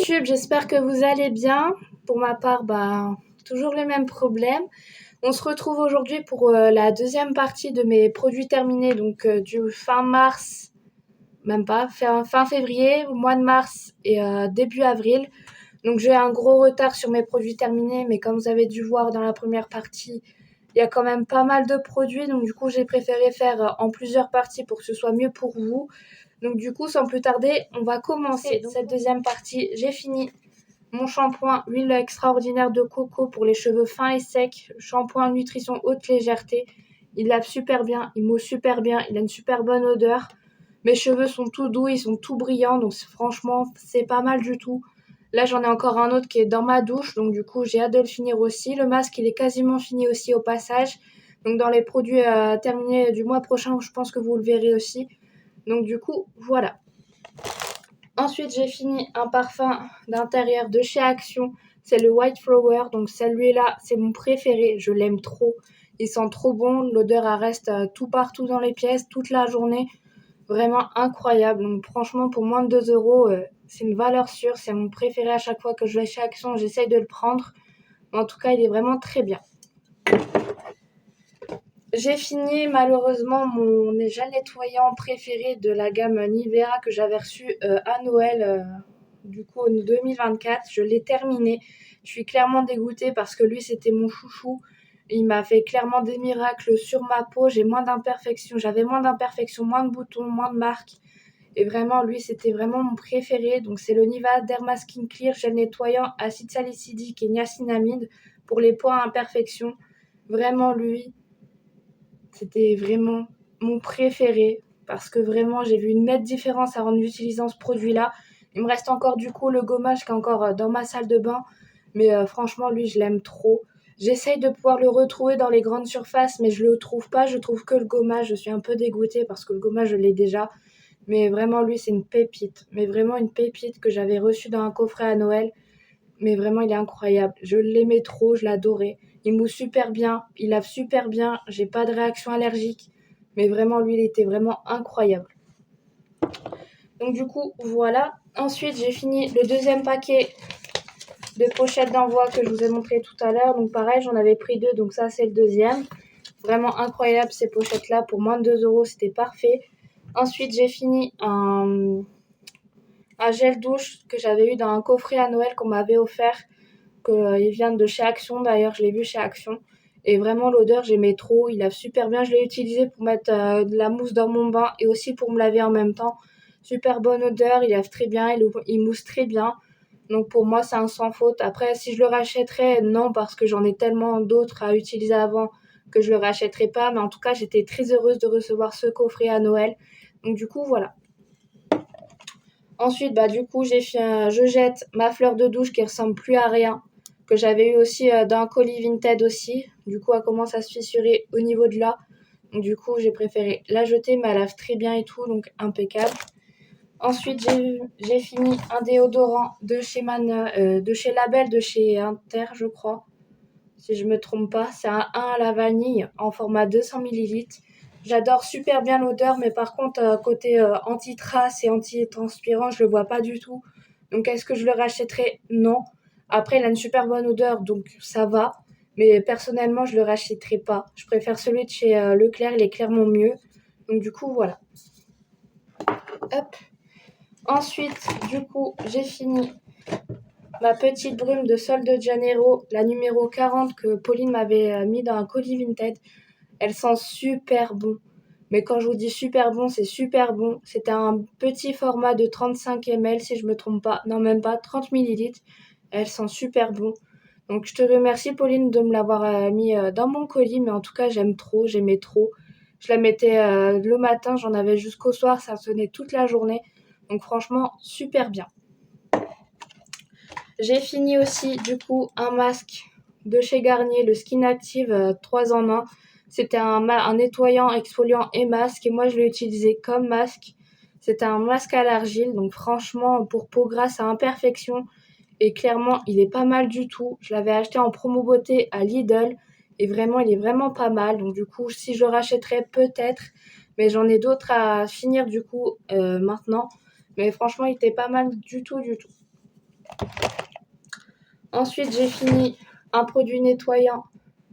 YouTube, j'espère que vous allez bien. Pour ma part, toujours les mêmes problèmes. On se retrouve aujourd'hui pour la deuxième partie de mes produits terminés, donc du fin mars, même pas, fin février, au mois de mars et début avril. Donc j'ai un gros retard sur mes produits terminés, mais comme vous avez dû voir dans la première partie, il y a quand même pas mal de produits, donc du coup j'ai préféré faire en plusieurs parties pour que ce soit mieux pour vous. Donc du coup, sans plus tarder, on va commencer cette deuxième partie. J'ai fini mon shampoing huile extraordinaire de coco pour les cheveux fins et secs. Shampoing nutrition haute légèreté. Il lave super bien, il mousse super bien, il a une super bonne odeur. Mes cheveux sont tout doux, ils sont tout brillants, donc franchement, c'est pas mal du tout. Là, j'en ai encore un autre qui est dans ma douche, donc du coup, j'ai hâte de le finir aussi. Le masque, il est quasiment fini aussi au passage. Donc dans les produits terminés du mois prochain, je pense que vous le verrez aussi. Donc du coup, voilà. Ensuite, j'ai fini un parfum d'intérieur de chez Action. C'est le White Flower. Donc celui-là, c'est mon préféré. Je l'aime trop. Il sent trop bon. L'odeur, elle reste tout partout dans les pièces, toute la journée. Vraiment incroyable. Donc franchement, pour moins de 2 euros, c'est une valeur sûre. C'est mon préféré à chaque fois que je vais chez Action. J'essaye de le prendre. Mais en tout cas, il est vraiment très bien. J'ai fini malheureusement mon gel nettoyant préféré de la gamme Nivea que j'avais reçu à Noël, du coup en 2024. Je l'ai terminé. Je suis clairement dégoûtée parce que lui c'était mon chouchou. Il m'a fait clairement des miracles sur ma peau. J'avais moins d'imperfections, moins de boutons, moins de marques. Et vraiment, lui, c'était vraiment mon préféré. Donc, c'est le Nivea Derma Skin Clear gel nettoyant acide salicylique et niacinamide pour les points à imperfections. Vraiment, lui, c'était vraiment mon préféré parce que vraiment, j'ai vu une nette différence en utilisant ce produit-là. Il me reste encore du coup le gommage qui est encore dans ma salle de bain. Mais franchement, lui, je l'aime trop. J'essaye de pouvoir le retrouver dans les grandes surfaces, mais je le trouve pas. Je trouve que le gommage. Je suis un peu dégoûtée parce que le gommage, je l'ai déjà. Mais vraiment, lui, c'est une pépite. Mais vraiment une pépite que j'avais reçue dans un coffret à Noël. Mais vraiment, il est incroyable. Je l'aimais trop, je l'adorais. Il mousse super bien, il lave super bien, j'ai pas de réaction allergique. Mais vraiment, lui, il était vraiment incroyable. Donc du coup, voilà. Ensuite, j'ai fini le deuxième paquet de pochettes d'envoi que je vous ai montré tout à l'heure. Donc pareil, j'en avais pris 2, donc ça, c'est le deuxième. Vraiment incroyable, ces pochettes-là. Pour moins de 2 euros, c'était parfait. Ensuite, j'ai fini un gel douche que j'avais eu dans un coffret à Noël qu'on m'avait offert. Il vient de chez Action, d'ailleurs, je l'ai vu chez Action. Et vraiment, l'odeur, j'aimais trop. Il lave super bien. Je l'ai utilisé pour mettre de la mousse dans mon bain et aussi pour me laver en même temps. Super bonne odeur, il lave très bien, il mousse très bien. Donc pour moi, c'est un sans faute. Après, si je le rachèterais, non, parce que j'en ai tellement d'autres à utiliser avant que je le rachèterais pas. Mais en tout cas, j'étais très heureuse de recevoir ce coffret à Noël. Donc du coup, voilà. Ensuite, du coup, je jette ma fleur de douche qui ressemble plus à rien, que j'avais eu aussi dans un colis Vinted aussi. Du coup, elle commence à se fissurer au niveau de là. Donc, du coup, j'ai préféré la jeter, mais elle lave très bien et tout, donc impeccable. Ensuite, j'ai fini un déodorant de chez de chez Label, de chez Inter, je crois, si je me trompe pas. C'est un 1 à la vanille en format 200 ml. J'adore super bien l'odeur, mais par contre, côté anti-trace et anti-transpirant, je le vois pas du tout. Donc, est-ce que je le rachèterais? Non. Après, il a une super bonne odeur, donc ça va. Mais personnellement, je le rachèterai pas. Je préfère celui de chez Leclerc, il est clairement mieux. Donc, du coup, voilà. Hop. Ensuite, du coup, j'ai fini ma petite brume de Sol de Janeiro, la numéro 40 que Pauline m'avait mis dans un colis Vinted. Elle sent super bon. Mais quand je vous dis super bon, c'est super bon. C'était un petit format de 35 ml, si je ne me trompe pas. Non, même pas, 30 ml. Elle sent super bon. Donc, je te remercie, Pauline, de me l'avoir mis dans mon colis. Mais en tout cas, j'aimais trop. Je la mettais le matin, j'en avais jusqu'au soir. Ça tenait toute la journée. Donc, franchement, super bien. J'ai fini aussi, du coup, un masque de chez Garnier, le Skin Active 3 en 1. C'était un nettoyant, exfoliant et masque. Et moi, je l'ai utilisé comme masque. C'était un masque à l'argile. Donc, franchement, pour peau grasse à imperfection. Et clairement, il est pas mal du tout. Je l'avais acheté en promo beauté à Lidl. Et vraiment, il est vraiment pas mal. Donc, du coup, si je le rachèterais, peut-être. Mais j'en ai d'autres à finir, du coup, maintenant. Mais franchement, il était pas mal du tout, du tout. Ensuite, j'ai fini un produit nettoyant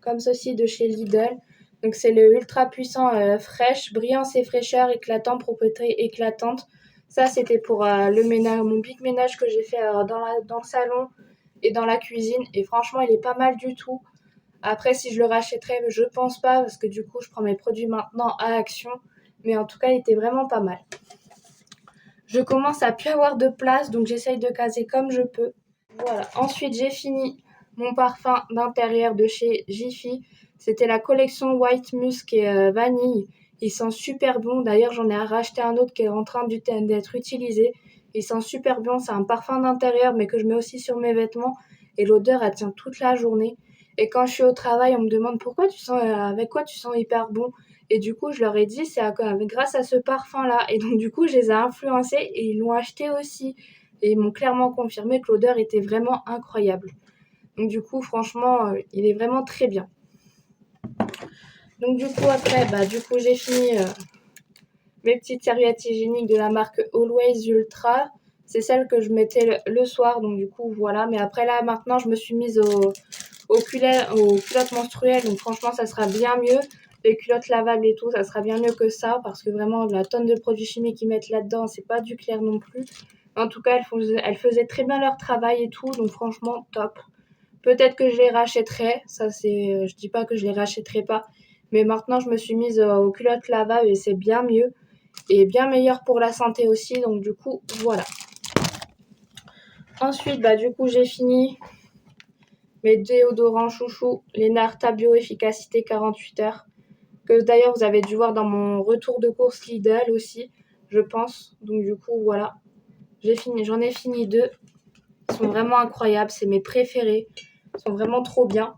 comme ceci de chez Lidl. Donc c'est le ultra puissant fraîche, brillance et fraîcheur, éclatant, propreté éclatante. Ça, c'était pour le ménage, mon big ménage que j'ai fait dans le salon et dans la cuisine. Et franchement, il est pas mal du tout. Après, si je le rachèterais, je pense pas, parce que du coup, je prends mes produits maintenant à Action. Mais en tout cas, il était vraiment pas mal. Je commence à plus avoir de place, donc j'essaye de caser comme je peux. Voilà. Ensuite, j'ai fini mon parfum d'intérieur de chez Jiffy. C'était la collection White Musk et Vanille. Il sent super bon. D'ailleurs, j'en ai racheté un autre qui est en train d'être utilisé. Il sent super bon. C'est un parfum d'intérieur, mais que je mets aussi sur mes vêtements. Et l'odeur, elle tient toute la journée. Et quand je suis au travail, on me demande pourquoi tu sens, avec quoi tu sens hyper bon. Et du coup, je leur ai dit, c'est grâce à ce parfum-là. Et donc, du coup, je les ai influencés et ils l'ont acheté aussi. Et ils m'ont clairement confirmé que l'odeur était vraiment incroyable. Donc du coup, franchement, il est vraiment très bien. Donc du coup, après, j'ai fini mes petites serviettes hygiéniques de la marque Always Ultra. C'est celle que je mettais le soir, donc du coup, voilà. Mais après là, maintenant, je me suis mise aux culottes menstruelles. Donc franchement, ça sera bien mieux. Les culottes lavables et tout, ça sera bien mieux que ça. Parce que vraiment, la tonne de produits chimiques qu'ils mettent là-dedans, c'est pas du clair non plus. En tout cas, elles faisaient très bien leur travail et tout. Donc franchement, top. Peut-être que je les rachèterai. Ça, je dis pas que je les rachèterai pas. Mais maintenant, je me suis mise aux culottes lavables et c'est bien mieux. Et bien meilleur pour la santé aussi. Donc du coup, voilà. Ensuite, du coup, j'ai fini mes déodorants chouchou, les Narta Bio Efficacité 48 heures, que d'ailleurs vous avez dû voir dans mon retour de course Lidl aussi, je pense. Donc du coup, voilà. J'en ai fini 2. Ils sont vraiment incroyables, c'est mes préférés. Ils sont vraiment trop bien.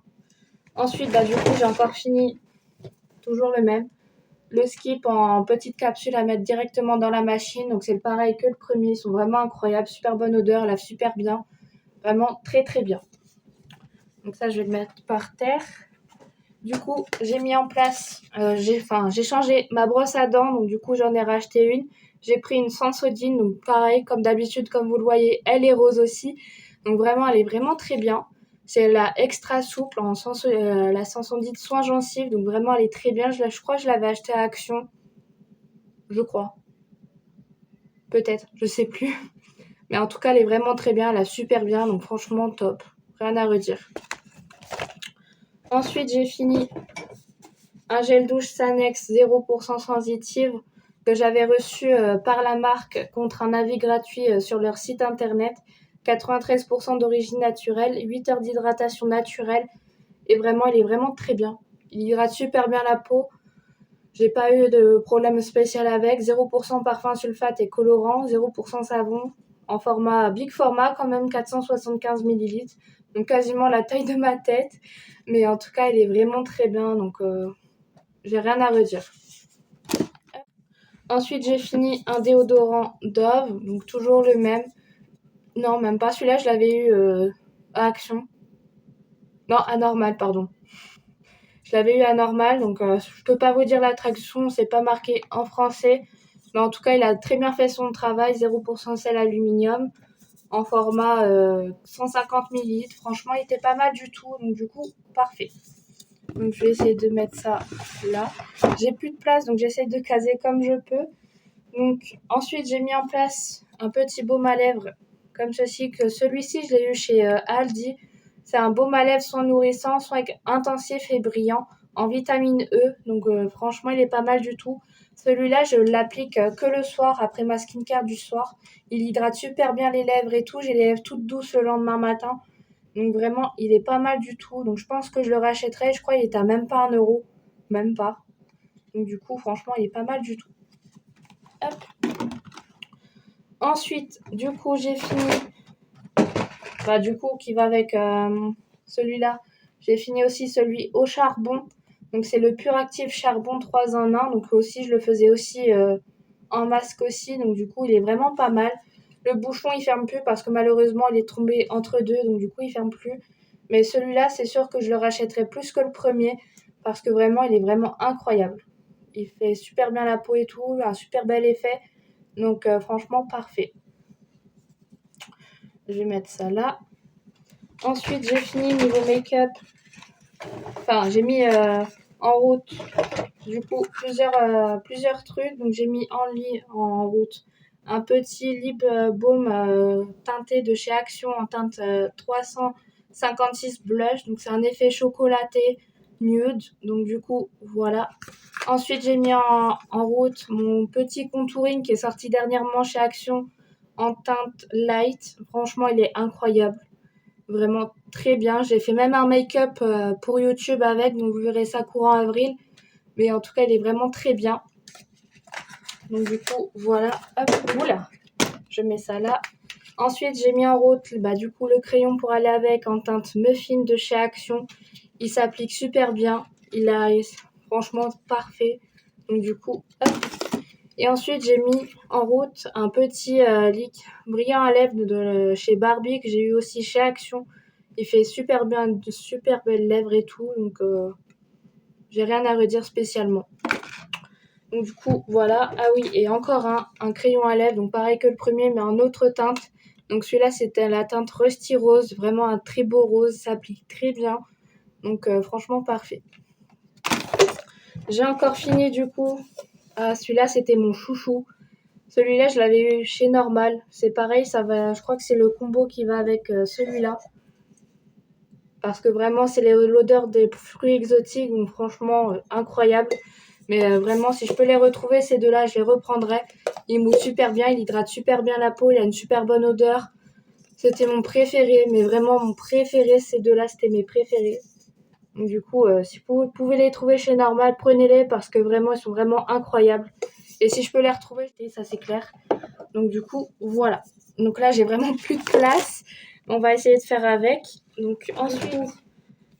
Ensuite, du coup, j'ai encore fini, toujours le même, le Skip en petite capsule à mettre directement dans la machine. Donc c'est pareil que le premier, ils sont vraiment incroyables, super bonne odeur, lavent super bien. Vraiment très très bien. Donc ça, je vais le mettre par terre. Du coup, j'ai mis en place, j'ai changé ma brosse à dents, donc du coup, j'en ai racheté une. J'ai pris une Sensodyne, donc pareil, comme d'habitude, comme vous le voyez, elle est rose aussi. Donc vraiment, elle est vraiment très bien. C'est la extra souple, la Sensodyne soin gencives, donc vraiment, elle est très bien. Je crois que je l'avais achetée à Action, je crois. Peut-être, je sais plus. Mais en tout cas, elle est vraiment très bien, elle a super bien, donc franchement, top. Rien à redire. Ensuite, j'ai fini un gel douche Sanex 0% sensitive que j'avais reçu par la marque contre un avis gratuit sur leur site internet. 93% d'origine naturelle, 8 heures d'hydratation naturelle. Et vraiment, il est vraiment très bien. Il hydrate super bien la peau. J'ai pas eu de problème spécial avec. 0% parfum sulfate et colorant, 0% savon. En format big format, quand même 475 ml. Donc quasiment la taille de ma tête. Mais en tout cas, il est vraiment très bien. Donc j'ai rien à redire. Ensuite, j'ai fini un déodorant Dove, donc toujours le même. Non, même pas. Celui-là, je l'avais eu à Action. Non, à Normal, pardon. Je l'avais eu à Normal, donc je peux pas vous dire la traduction, c'est pas marqué en français. Mais en tout cas, il a très bien fait son travail. 0% sel aluminium en format 150 ml. Franchement, il était pas mal du tout. Donc du coup, parfait. Donc je vais essayer de mettre ça là. J'ai plus de place, donc j'essaie de caser comme je peux. Donc ensuite, j'ai mis en place un petit baume à lèvres comme ceci. Que celui-ci, je l'ai eu chez Aldi. C'est un baume à lèvres soin nourrissant, soin intensif et brillant en vitamine E. Donc franchement, il est pas mal du tout. Celui-là, je l'applique que le soir après ma skincare du soir. Il hydrate super bien les lèvres et tout. J'ai les lèvres toutes douces le lendemain matin. Donc vraiment, il est pas mal du tout. Donc je pense que je le rachèterai. Je crois qu'il est à même pas 1 euro. Même pas. Donc du coup, franchement, il est pas mal du tout. Hop. Ensuite, du coup, j'ai fini. Du coup, qui va avec celui-là. J'ai fini aussi celui au charbon. Donc c'est le Pur Active Charbon 3 en 1. Donc aussi, je le faisais aussi en masque aussi. Donc du coup, il est vraiment pas mal. Le bouchon, il ferme plus parce que malheureusement, il est tombé entre deux. Donc du coup, il ferme plus. Mais celui-là, c'est sûr que je le rachèterai plus que le premier parce que vraiment, il est vraiment incroyable. Il fait super bien la peau et tout, un super bel effet. Donc franchement, parfait. Je vais mettre ça là. Ensuite, j'ai fini niveau make-up. Enfin, j'ai mis en route, du coup, plusieurs trucs. Donc, j'ai mis en route un petit lip balm teinté de chez Action en teinte 356 blush. Donc, c'est un effet chocolaté nude. Donc, du coup, voilà. Ensuite, j'ai mis en route mon petit contouring qui est sorti dernièrement chez Action en teinte light. Franchement, il est incroyable. Vraiment très bien. J'ai fait même un make-up pour YouTube avec, donc vous verrez ça courant avril. Mais en tout cas, il est vraiment très bien. Donc du coup, voilà. Hop, oula, je mets ça là. Ensuite, j'ai mis en route du coup le crayon pour aller avec en teinte muffin de chez Action. Il s'applique super bien. Il est franchement parfait. Donc du coup, hop. Et ensuite, j'ai mis en route un petit brillant à lèvres de chez Barbie que j'ai eu aussi chez Action. Il fait super bien, de super belles lèvres et tout, donc j'ai rien à redire spécialement. Donc du coup, voilà. Ah oui, et encore un crayon à lèvres, donc pareil que le premier, mais en autre teinte. Donc celui-là, c'était la teinte Rusty Rose, vraiment un très beau rose, ça applique très bien. Donc franchement, parfait. J'ai encore fini du coup. Ah, celui-là, c'était mon chouchou. Celui-là, je l'avais eu chez Normal. C'est pareil, ça va. Je crois que c'est le combo qui va avec celui-là. Parce que vraiment, c'est l'odeur des fruits exotiques, donc franchement, incroyable. Mais vraiment, si je peux les retrouver, ces deux-là, je les reprendrai. Ils mouillent super bien, ils hydratent super bien la peau, il a une super bonne odeur. C'était mon préféré, mais vraiment mon préféré, ces deux-là, c'était mes préférés. Donc du coup, si vous pouvez les trouver chez Normal, prenez-les parce que vraiment, ils sont vraiment incroyables. Et si je peux les retrouver, ça c'est clair. Donc du coup, voilà. Donc là, j'ai vraiment plus de place. On va essayer de faire avec. Donc ensuite,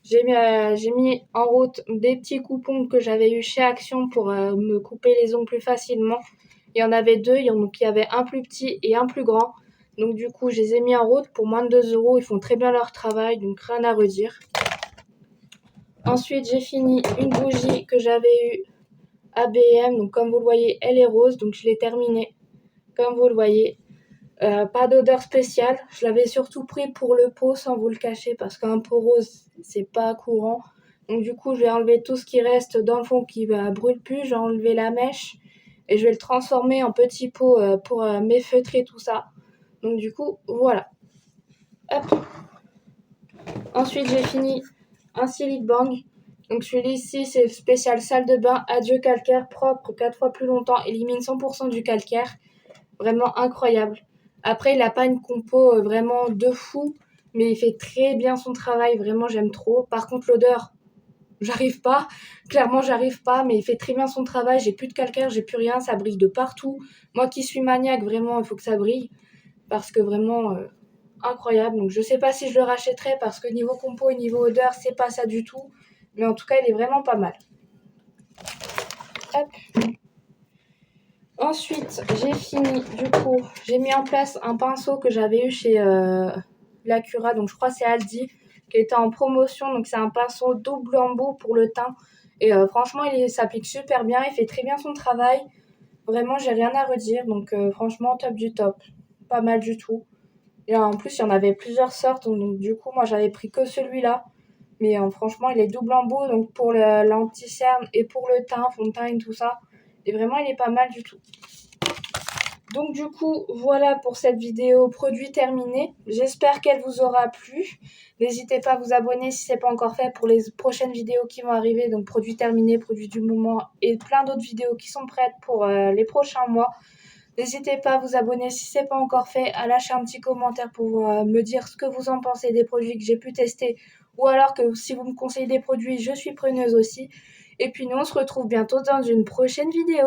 j'ai mis en route des petits coupons que j'avais eu chez Action pour me couper les ongles plus facilement. Il y en avait deux, donc il y avait un plus petit et un plus grand. Donc du coup, je les ai mis en route pour moins de 2 euros. Ils font très bien leur travail, donc rien à redire. Ensuite, j'ai fini une bougie que j'avais eue à B&M. Donc comme vous le voyez, elle est rose, donc je l'ai terminée. Comme vous le voyez, pas d'odeur spéciale. Je l'avais surtout pris pour le pot, sans vous le cacher, parce qu'un pot rose, c'est pas courant. Donc du coup, je vais enlever tout ce qui reste dans le fond qui brûle plus. Je vais enlever la mèche et je vais le transformer en petit pot pour m'effeutrer tout ça. Donc du coup, voilà. Hop. Ensuite, j'ai fini un Silk Bang. Donc celui-ci, c'est spécial salle de bain, adieu calcaire, propre, 4 fois plus longtemps, élimine 100% du calcaire. Vraiment incroyable. Après, il n'a pas une compo vraiment de fou, mais il fait très bien son travail. Vraiment, j'aime trop. Par contre, l'odeur, j'arrive pas. Clairement, j'arrive pas, mais il fait très bien son travail. J'ai plus de calcaire, j'ai plus rien. Ça brille de partout. Moi qui suis maniaque, vraiment, il faut que ça brille. Parce que vraiment, incroyable. Donc, je sais pas si je le rachèterai parce que niveau compo et niveau odeur, c'est pas ça du tout. Mais en tout cas, il est vraiment pas mal. Hop. Ensuite, j'ai fini, du coup, j'ai mis en place un pinceau que j'avais eu chez Lacura, donc je crois que c'est Aldi, qui était en promotion. Donc c'est un pinceau double embout pour le teint. Et franchement, il s'applique super bien, il fait très bien son travail. Vraiment, j'ai rien à redire, donc franchement, top du top. Pas mal du tout. Et en plus, il y en avait plusieurs sortes, donc du coup, moi, j'avais pris que celui-là. Mais franchement, il est double embout, donc pour l'anti-cerne et pour le teint, fond de teint et tout ça. Et vraiment, il est pas mal du tout. Donc du coup, voilà pour cette vidéo produit terminé. J'espère qu'elle vous aura plu. N'hésitez pas à vous abonner si ce n'est pas encore fait pour les prochaines vidéos qui vont arriver. Donc produit terminé, produit du moment et plein d'autres vidéos qui sont prêtes pour les prochains mois. N'hésitez pas à vous abonner si ce n'est pas encore fait, à lâcher un petit commentaire pour me dire ce que vous en pensez des produits que j'ai pu tester. Ou alors que si vous me conseillez des produits, je suis preneuse aussi. Et puis nous, on se retrouve bientôt dans une prochaine vidéo.